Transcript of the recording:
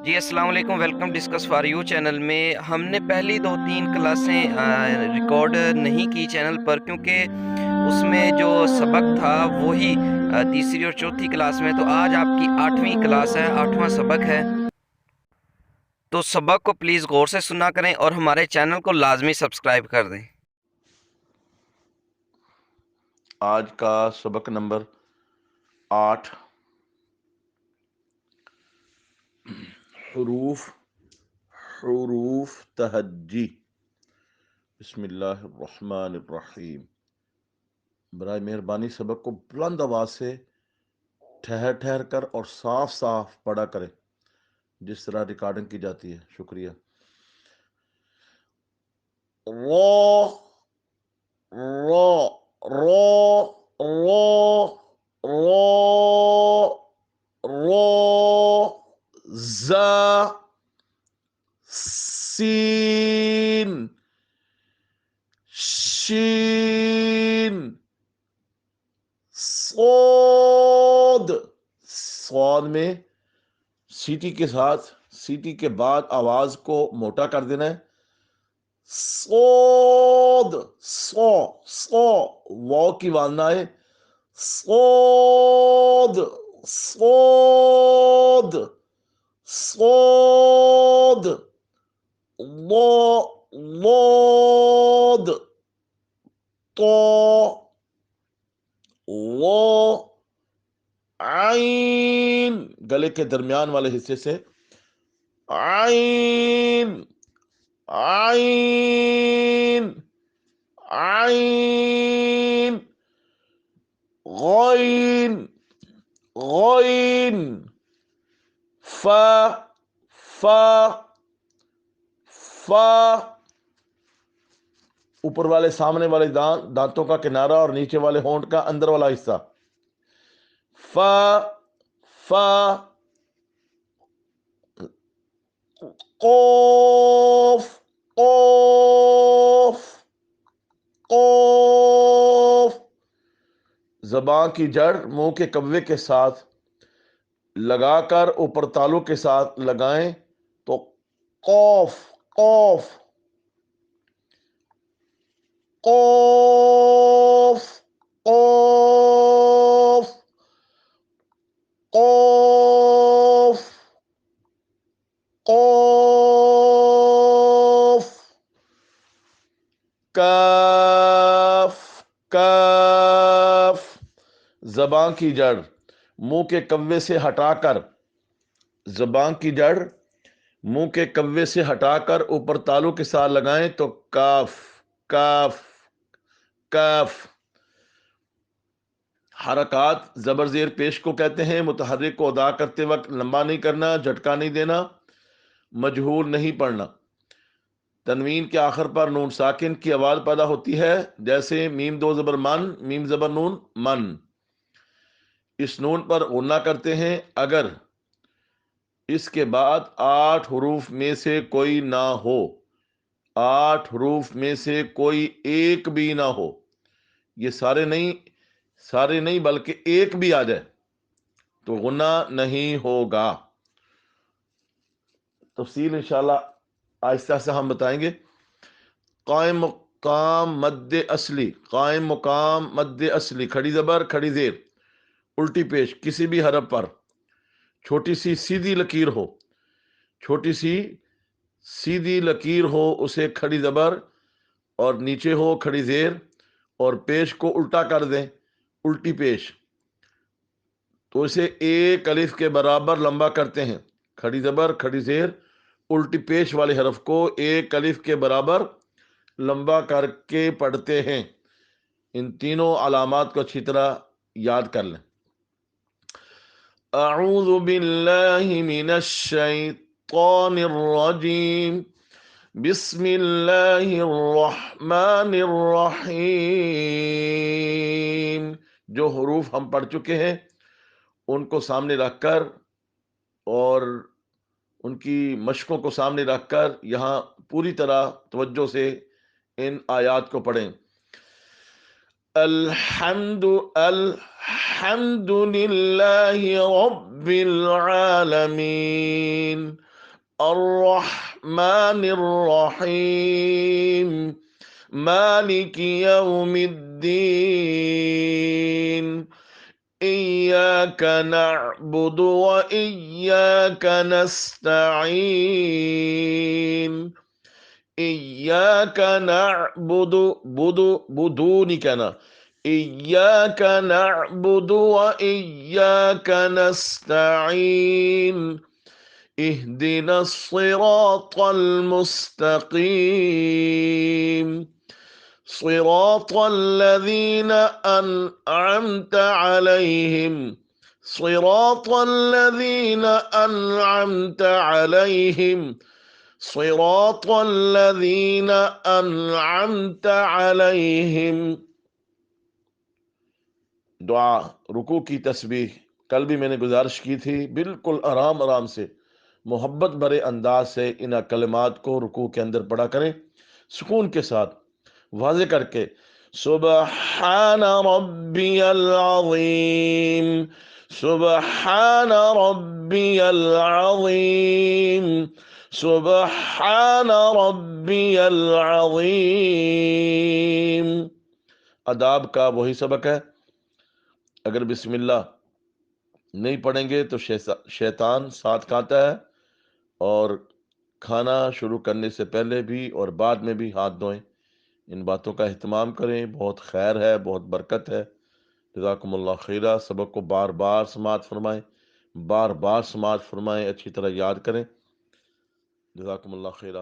جی السلام علیکم، welcome discuss for you channel میں ہم نے پہلی 2-3 کلاسیں ریکارڈ نہیں کی چینل پر، کیونکہ اس میں جو سبق تھا وہی تیسری اور چوتھی کلاس میں. تو آج آپ کی 8ویں کلاس ہے، 8واں سبق ہے. تو سبق کو پلیز غور سے سنا کریں اور ہمارے چینل کو لازمی سبسکرائب کر دیں. آج کا سبق نمبر 8، حروف تہجی. بسم اللہ الرحمن الرحیم. برائے مہربانی سبق کو بلند آواز سے ٹھہر ٹھہر کر اور صاف صاف پڑھا کریں جس طرح ریکارڈنگ کی جاتی ہے. شکریہ. رو رو رو رو رو رو ز سین شین صاد. صاد میں سیٹی کے ساتھ، سیٹی کے بعد آواز کو موٹا کر دینا ہے. صاد صو صو واو کی واننا ہے. صاد صاد صاد ضاد تو و عین. گلے کے درمیان والے حصے سے عین عین عین. غین غین فا فا فا. اوپر والے سامنے والے دانتوں کا کنارہ اور نیچے والے ہونٹ کا اندر والا حصہ. فا فا. قوف قوف قوف. زبان کی جڑ منہ کے کوے کے ساتھ لگا کر اوپر تالو کے ساتھ لگائیں تو قوف قوف قوف قوف قوف قوف. کاف کاف. زبان کی جڑ منہ کے کوے سے ہٹا کر، زبان کی جڑ منہ کے کوے سے ہٹا کر اوپر تالو کے ساتھ لگائیں تو کاف کاف کاف. حرکات زبر زیر پیش کو کہتے ہیں. متحرک کو ادا کرتے وقت لمبا نہیں کرنا، جھٹکا نہیں دینا، مجہول نہیں پڑھنا. تنوین کے آخر پر نون ساکن کی آواز پیدا ہوتی ہے، جیسے میم دو زبر من، میم زبر نون من. اس نون پر غنہ کرتے ہیں اگر اس کے بعد 8 حروف میں سے کوئی نہ ہو، 8 حروف میں سے کوئی ایک بھی نہ ہو. یہ سارے نہیں بلکہ ایک بھی آ جائے تو غنہ نہیں ہوگا. تفصیل انشاءاللہ آہستہ آہستہ ہم بتائیں گے. قائم مقام مد اصلی، قائم مقام مد اصلی، کھڑی زبر کھڑی زیر الٹی پیش کسی بھی حرف پر چھوٹی سی سیدھی لکیر ہو، چھوٹی سی سیدھی لکیر ہو اسے کھڑی زبر اور نیچے ہو کھڑی زیر اور پیش کو الٹا کر دیں الٹی پیش تو اسے ایک الف کے برابر لمبا کرتے ہیں. کھڑی زبر کھڑی زیر الٹی پیش والے حرف کو ایک الف کے برابر لمبا کر کے پڑھتے ہیں. ان تینوں علامات کو اچھی طرح یاد کر لیں. اعوذ باللہ من الشیطان الرجیم. بسم اللہ الرحمن الرحیم. جو حروف ہم پڑھ چکے ہیں ان کو سامنے رکھ کر اور ان کی مشقوں کو سامنے رکھ کر یہاں پوری طرح توجہ سے ان آیات کو پڑھیں. الحمد للہ رب العالمین. الرحمن الرحیم مالک یوم الدین إياك نعبد وإياك نستعين إياك نعبد بدوني كنا إياك نعبد وإياك نستعين اهدنا الصراط المستقيم صراط الذين أنعمت عليهم صراط الذين أنعمت عليهم صراط الذين أنعمت عليهم. دعا رکوع کی تسبیح کل بھی میں نے گزارش کی تھی، بالکل آرام آرام سے محبت بھرے انداز سے ان کلمات کو رکوع کے اندر پڑھا کریں، سکون کے ساتھ واضح کر کے سبحان ربی العظیم سبحان ربی العظیم سبحان ربی العظیم. آداب کا وہی سبق ہے، اگر بسم اللہ نہیں پڑھیں گے تو شیطان ساتھ کھاتا ہے، اور کھانا شروع کرنے سے پہلے بھی اور بعد میں بھی ہاتھ دھوئیں. ان باتوں کا اہتمام کریں، بہت خیر ہے، بہت برکت ہے. جزاکم اللہ خیرہ. سبق کو بار بار سماعت فرمائیں، بار بار سماعت فرمائیں، اچھی طرح یاد کریں. جزاکم اللہ خیرہ.